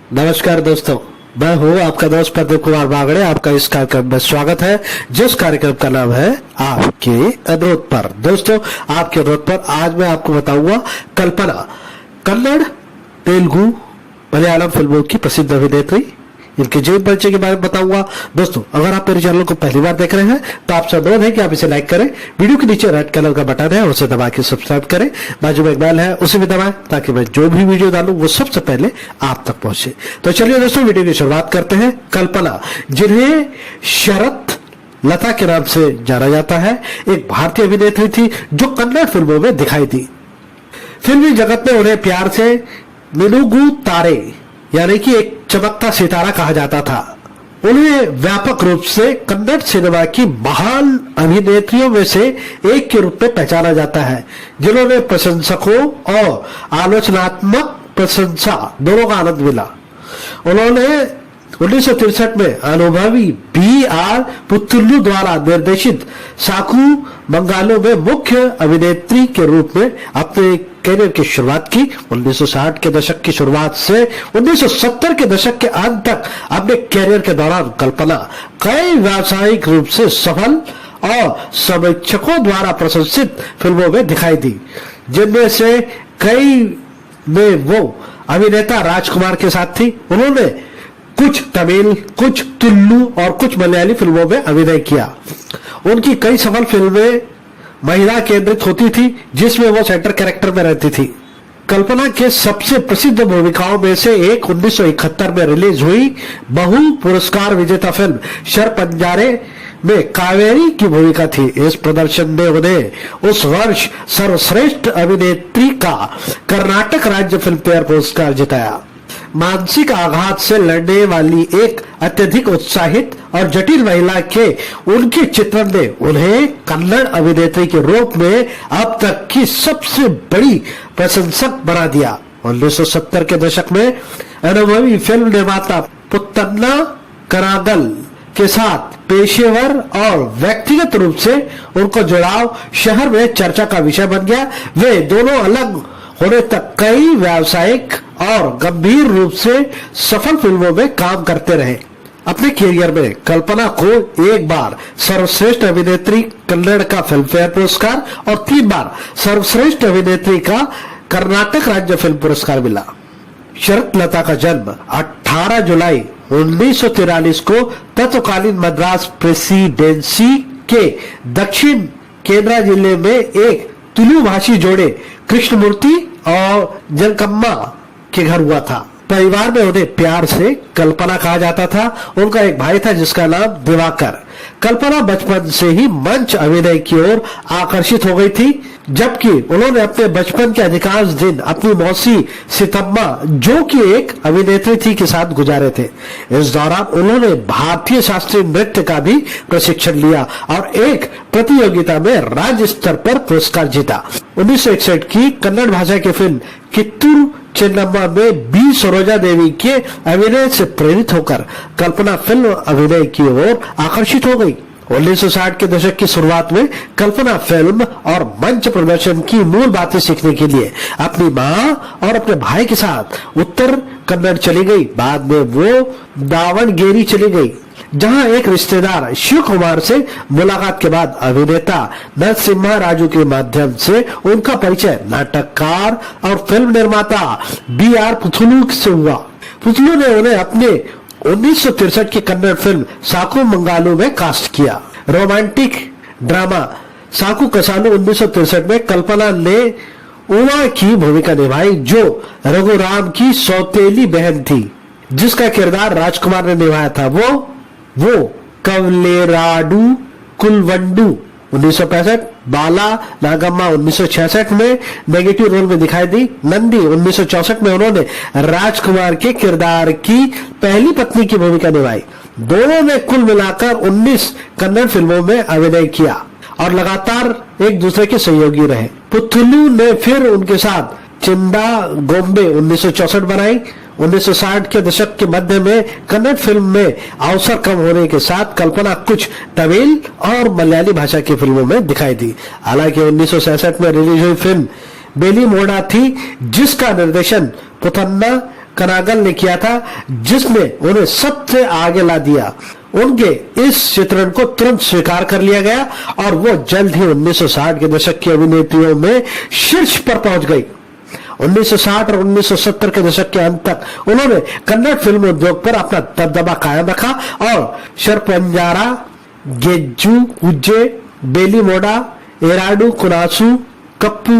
नमस्कार दोस्तों, मैं हूँ आपका दोस्त प्रदीप कुमार बागड़े। आपका इस कार्यक्रम में स्वागत है, जिस कार्यक्रम का नाम है आपके अनुरोध पर। दोस्तों, आपके अनुरोध पर आज मैं आपको बताऊंगा कल्पना, कन्नड़, तेलुगु, मलयालम फिल्मों की प्रसिद्ध अभिनेत्री, इनके जीवन परिचय के बारे में बताऊंगा। दोस्तों, अगर आप मेरे चैनल को पहली बार देख रहे हैं तो आपसे अनुरोध है कि आप इसे लाइक करें। वीडियो के नीचे रेड कलर का बटन है, उसे दबा के सब्सक्राइब करें। बाजू में एक बेल है, उसे भी दबाएं ताकि मैं जो भी वीडियो डालूं वो सबसे पहले आप तक पहुंचे। तो चलिए दोस्तों, वीडियो की शुरुआत करते हैं। कल्पना, जिन्हें शरत लता के नाम से जाना जाता है, एक भारतीय अभिनेत्री थी जो कन्नड़ फिल्मों में दिखाई दी। फिल्मी जगत में उन्हें प्यार से मिनुगु तारे यानी कि एक चमकता सितारा कहा जाता था। उन्हें व्यापक रूप से कन्नड़ सिनेमा की महान अभिनेत्रियों में से एक के रूप में पहचाना जाता है, जिन्होंने प्रशंसकों और आलोचनात्मक प्रशंसा दोनों का आनंद मिला। उन्होंने 1963 में अनुभवी B.R. पुत्तुल्लू द्वारा निर्देशित साकू मंगालो में मुख्य अभिनेत्री के रूप में अपने करियर की शुरुआत की। 1960 के दशक की शुरुआत से 1970 के दशक के अंत तक अपने करियर के दौरान कल्पना कई व्यावसायिक रूप से सफल और समीक्षकों द्वारा प्रशंसित फिल्मों में दिखाई दी, जिनमें से कई में वो अभिनेता राजकुमार के साथ थी। उन्होंने कुछ तमिल, कुछ तुलु और कुछ मलयाली फिल्मों में अभिनय किया। उनकी कई सफल फिल्में महिला केंद्रित होती थी, जिसमें वो सेंटर कैरेक्टर में रहती थी। कल्पना के सबसे प्रसिद्ध भूमिकाओं में से एक 1971 में रिलीज हुई बहु पुरस्कार विजेता फिल्म शरपंजारे में कावेरी की भूमिका थी। इस प्रदर्शन ने उन्हें उस वर्ष सर्वश्रेष्ठ अभिनेत्री का कर्नाटक राज्य फिल्म फेयर पुरस्कार जिताया। मानसिक आघात से लड़ने वाली एक अत्यधिक उत्साहित और जटिल महिला के उनके चित्रण ने उन्हें कन्नड़ अभिनेत्री के रूप में अब तक की सबसे बड़ी प्रशंसक बना दिया। 1970 के दशक में अनुभवी फिल्म निर्माता पुत्तन्ना करागल के साथ पेशेवर और व्यक्तिगत रूप से उनको जुड़ाव शहर में चर्चा का विषय बन गया। वे दोनों अलग होने तक कई व्यावसायिक और गंभीर रूप से सफल फिल्मों में काम करते रहे। अपने करियर में कल्पना को एक बार सर्वश्रेष्ठ अभिनेत्री कन्नड़ का फिल्म फेयर पुरस्कार और 3 बार सर्वश्रेष्ठ अभिनेत्री का कर्नाटक राज्य फिल्म पुरस्कार मिला। शरत लता का जन्म 18 जुलाई 1943 को तत्कालीन मद्रास प्रेसिडेंसी के दक्षिण केंद्रा जिले में एक तुलु भाषी जोड़े कृष्णमूर्ति और जनकम्मा के घर हुआ था। परिवार में उन्हें प्यार से कल्पना कहा जाता था। उनका एक भाई था जिसका नाम दिवाकर। कल्पना बचपन से ही मंच अभिनय की ओर आकर्षित हो गई थी, जबकि उन्होंने अपने बचपन के अधिकांश दिन अपनी मौसी सीतम्मा, जो कि एक अभिनेत्री थी, के साथ गुजारे थे। इस दौरान उन्होंने भारतीय शास्त्रीय नृत्य का भी प्रशिक्षण लिया और एक प्रतियोगिता में राज्य स्तर पर पुरस्कार जीता। 1961 की कन्नड़ भाषा की फिल्म कित्तूर चेन्नम्मा में बी सरोजा देवी के अभिनय से प्रेरित होकर कल्पना फिल्म अभिनय की ओर आकर्षित हो गई। 1960 के दशक की शुरुआत में कल्पना फिल्म और मंच प्रदर्शन की मूल बातें सीखने के लिए अपनी मां और अपने भाई के साथ उत्तर कन्नड़ चली गई। बाद में वो दावणगेरी चली गई, जहां एक रिश्तेदार शिव कुमार से मुलाकात के बाद अभिनेता नरसिम्हा राजू के माध्यम से उनका परिचय नाटककार और फिल्म निर्माता B.R. पुत्तुल्लू से हुआ। पुत्तुल्लू ने उन्हें अपने 1963 की कन्नड़ फिल्म साकू मंगालू में कास्ट किया। रोमांटिक ड्रामा साकू कसालू 1963 में कल्पना ने उमा की भूमिका निभाई, जो रघुराम की सौतेली बहन थी, जिसका किरदार राजकुमार ने निभाया था। वो कवलेराडू कुलवंडू 1965, बाला नागम्मा 1966 में नेगेटिव रोल में दिखाई दी। नंदी 1964 में उन्होंने राजकुमार के किरदार की पहली पत्नी की भूमिका निभाई। दोनों ने कुल मिलाकर 19 कन्नड़ फिल्मों में अभिनय किया और लगातार एक दूसरे के सहयोगी रहे। पुत्तुल्लू ने फिर उनके साथ चिंदा गोम्बे 1964 बनाई। 1960 के दशक के मध्य में कन्नड़ फिल्म में अवसर कम होने के साथ कल्पना कुछ तमिल और मलयाली भाषा की फिल्मों में दिखाई दी। हालांकि 1966 में रिलीज हुई फिल्म बेली मोड़ा थी, जिसका निर्देशन पुथन्ना कनागल ने किया था, जिसने उन्हें सबसे आगे ला दिया। उनके इस चित्रण को तुरंत स्वीकार कर लिया गया और वो जल्द ही 1960 के दशक की अभिनेत्रियों में शीर्ष पर पहुंच गई। 1960 और 1970 के दशक के अंत तक उन्होंने कन्नड़ फिल्म उद्योग पर अपना दबदबा कायम रखा और शरपंजारा, गेज्जू उज्जे, बेली मोडा, एराडू कुनासू, कप्पू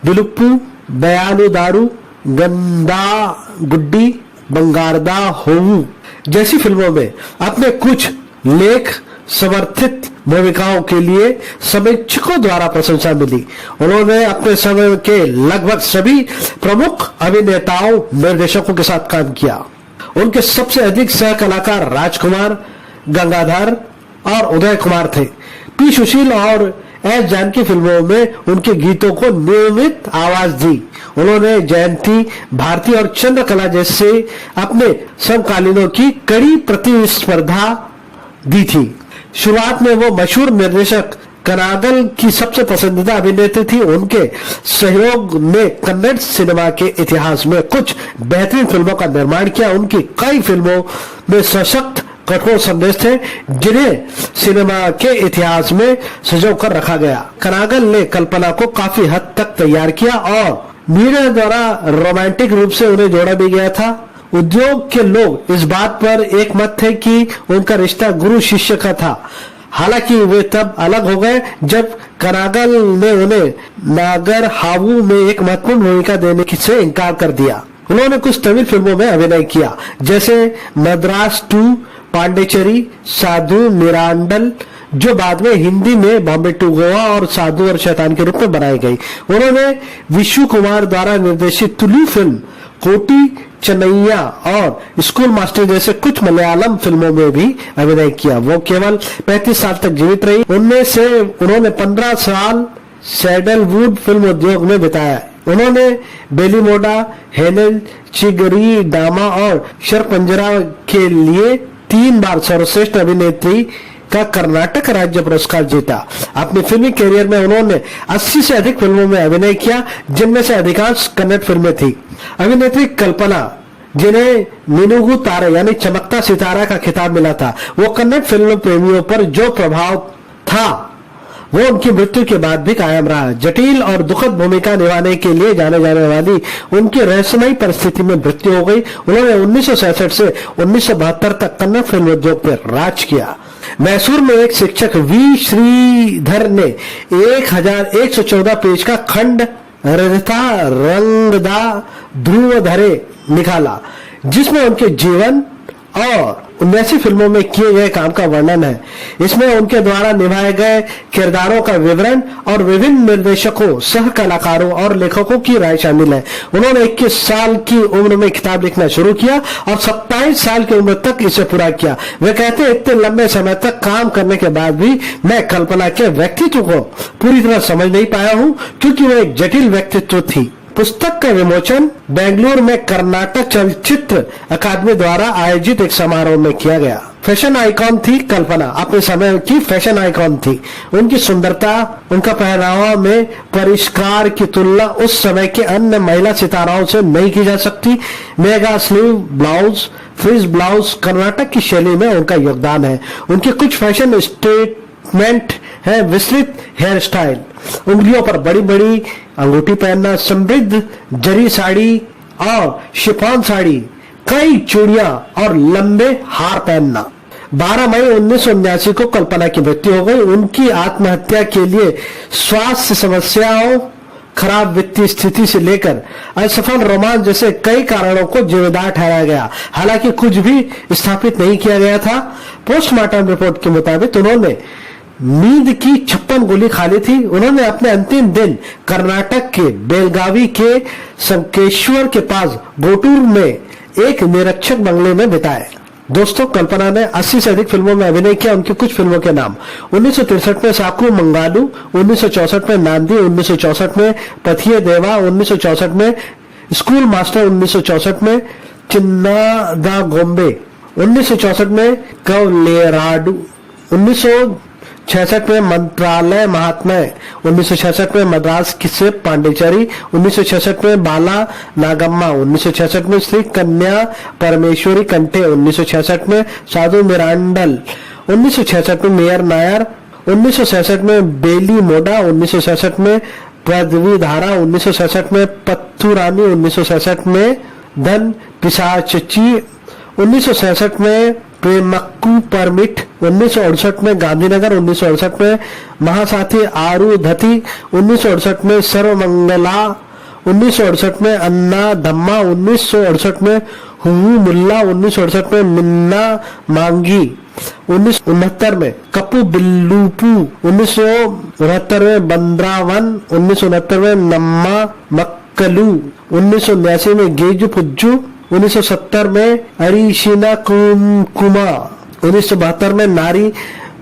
विलुप्पू, बयालू दारू, गंदा गुड्डी, बंगारदा होऊ जैसी फिल्मों में अपने कुछ लेख समर्थित भूमिकाओं के लिए समीक्षकों द्वारा प्रशंसा मिली। उन्होंने अपने समय के लगभग सभी प्रमुख अभिनेताओं निर्देशकों के साथ काम किया। उनके सबसे अधिक सह कलाकार राजकुमार, गंगाधर और उदय कुमार थे। पी सुशील और एस जानकी फिल्मों में उनके गीतों को नियमित आवाज दी। उन्होंने जयंती, भारती और चंद्रकला जैसे अपने समकालीनों की कड़ी प्रतिस्पर्धा दी थी। शुरुआत में वो मशहूर निर्देशक कनागल की सबसे पसंदीदा अभिनेत्री थी। उनके सहयोग ने कन्नड़ सिनेमा के इतिहास में कुछ बेहतरीन फिल्मों का निर्माण किया। उनकी कई फिल्मों में सशक्त कठोर संदेश थे, जिन्हें सिनेमा के इतिहास में सजो कर रखा गया। कनागल ने कल्पना को काफी हद तक तैयार किया और मीडिया द्वारा रोमांटिक रूप से उन्हें जोड़ा भी गया था। उद्योग के लोग इस बात पर एक मत थे कि उनका रिश्ता गुरु शिष्य का था। हालांकि वे तब अलग हो गए जब कनागल ने उन्हें नागर हावू में एक महत्वपूर्ण भूमिका देने से इनकार कर दिया। उन्होंने कुछ तमिल फिल्मों में अभिनय किया, जैसे मद्रास 2, पांडेचेरी, साधु मिरांडल, जो बाद में हिंदी में बॉम्बे टू गोवा और साधु और शैतान के रूप में बनाई गई। उन्होंने विशु कुमार द्वारा निर्देशित तुलु फिल्म कोटी चन्नैया और स्कूल मास्टर जैसे कुछ मलयालम फिल्मों में भी अभिनय किया। वो केवल 35 साल तक जीवित रही। उनमें से उन्होंने 15 साल सैंडलवुड फिल्म उद्योग में बिताया। उन्होंने बेलीमोडा, हेनल, चिगरी डामा और शरपंजरा के लिए 3 बार सर्वश्रेष्ठ अभिनेत्री का कर्नाटक राज्य पुरस्कार जीता। अपनी फिल्मी करियर में उन्होंने 80 से अधिक फिल्मों में अभिनय किया, जिनमें से अधिकांश कन्नड़ फिल्में थी। अभिनेत्री कल्पना, जिन्हें मिनुगु तारे यानी चमकता सितारा का खिताब मिला था, वो कन्नड़ फिल्म प्रेमियों पर जो प्रभाव था वो उनकी मृत्यु के बाद भी कायम रहा। जटिल और दुखद भूमिका निभाने के लिए जाने जाने वाली उनकी रहस्यमयी परिस्थिति में मृत्यु हो गई। उन्होंने 1966 से 1972 तक कन्नड़ फिल्म उद्योग पर राज किया। मैसूर में एक शिक्षक वी श्रीधर ने 1114 पेज का खंड रजता रंगदा ध्रुव धरे निकाला, जिसमें उनके जीवन और 79 फिल्मों में किए गए काम का वर्णन है। इसमें उनके द्वारा निभाए गए किरदारों का विवरण और विभिन्न निर्देशकों, सह कलाकारों और लेखकों की राय शामिल है। उन्होंने 21 साल की उम्र में किताब लिखना शुरू किया और 27 साल की उम्र तक इसे पूरा किया। वे कहते हैं, इतने लंबे समय तक काम करने के बाद भी मैं कल्पना के व्यक्तित्व को पूरी तरह समझ नहीं पाया हूँ, क्योंकि वह एक जटिल व्यक्तित्व थी। पुस्तक का विमोचन बेंगलुरु में कर्नाटक चलचित्र अकादमी द्वारा आयोजित एक समारोह में किया गया। फैशन आइकॉन थी कल्पना, अपने समय की फैशन आइकॉन थी। उनकी सुंदरता, उनका पहनावा में परिष्कार की तुलना उस समय के अन्य महिला सिताराओं से नहीं की जा सकती। Mega sleeve blouse, fridge blouse Karnataka की शैली में उनका योगदान है। उनके कुछ फैशन स्टेटमेंट है विस्तृत हेयर स्टाइल, उंगलियों पर बड़ी बड़ी अंगूठी पहनना, समृद्ध जरी साड़ी और शिफॉन साड़ी, कई चूड़ियां और लंबे हार पहनना। 12 मई 1979 को कल्पना की मृत्यु हो गई। उनकी आत्महत्या के लिए स्वास्थ्य समस्याओं, खराब वित्तीय स्थिति से लेकर असफल रोमांस जैसे कई कारणों को जिम्मेदार ठहराया गया। हालांकि कुछ भी स्थापित नहीं किया गया था। पोस्टमार्टम रिपोर्ट के मुताबिक उन्होंने नींद की 56 गोली खा ली थी। उन्होंने अपने अंतिम दिन कर्नाटक के बेलगावी के संकेश्वर के पास गोटूर में एक निरक्षर बंगले में बिताए। दोस्तों, कल्पना ने 80 से अधिक फिल्मों में अभिनय किया। उनकी कुछ फिल्मों के नाम: 1963 में साकू मंगालू, 1964 में नांदी, 1964 में पथिये देवा, 1964 में स्कूल मास्टर, 1964 में चिन्नादा गोम्बे, 1964 में कवलेराडू, 1966 में मंत्रालय महात्म्य, 1966 में मद्रास किसे पांडिचेरी, 1966 में बाला नागम्मा, 1966 में श्री कन्या परमेश्वरी कंठे, 1966 में साधु मिरांडल, 1966 में मेयर नायर, 1966 में बेली मोडा, 1966 में पदवी धारा, 1966 में पत्थुरानी, 1966 में धन पिशाची, 1966 में प्रेमक्कू परमिट, 1968 में गांधीनगर, 1968 में महासाथी आरुधति, 1968 में सर्वमंगला, 1968 में अन्ना धम्मा, 1968 में हुहू मुल्ला, 1968 में मिन्ना मांगी, 1969 में कपू बिल्लूपू, 1969 में बंद्रावन, 1969 में नम्मा मक्कलू, 1989 में गेजू पुज्जू, 1970 में अरिशिना कुमा, 1972 में नारी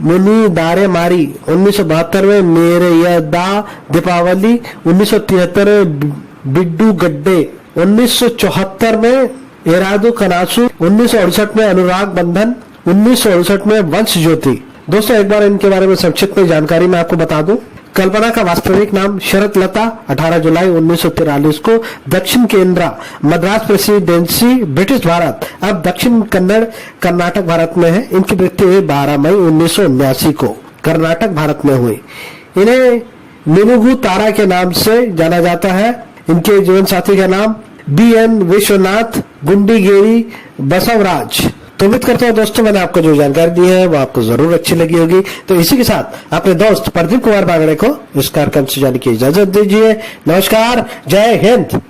मुनि दारे मारी, 1972 में मेरे यदा दीपावली, 1973 में बिड्डू गड्डे, 1974 में एरादू कनासू, 1968 में अनुराग बंधन, 1968 में वंश ज्योति। दोस्तों एक बार इनके बारे में संक्षिप्त में जानकारी मैं आपको बता दूं। कल्पना का वास्तविक नाम शरत लता, 18 जुलाई 1943 को दक्षिण केंद्रा, मद्रास प्रेसिडेंसी, ब्रिटिश भारत, अब दक्षिण कन्नड़, कर्नाटक भारत में है। इनकी मृत्यु हुई 12 मई 1979 को कर्नाटक भारत में हुई। इन्हें मिनुगु तारा के नाम से जाना जाता है। इनके जीवन साथी का नाम BN विश्वनाथ गुंडीगेरी बसवराज। तो उम्मीद करता हूँ दोस्तों मैंने आपको जो जानकारी दी है वो आपको जरूर अच्छी लगी होगी। तो इसी के साथ अपने दोस्त प्रदीप कुमार बागड़े को इस कार्यक्रम से जाने की इजाजत दीजिए। नमस्कार, जय हिंद।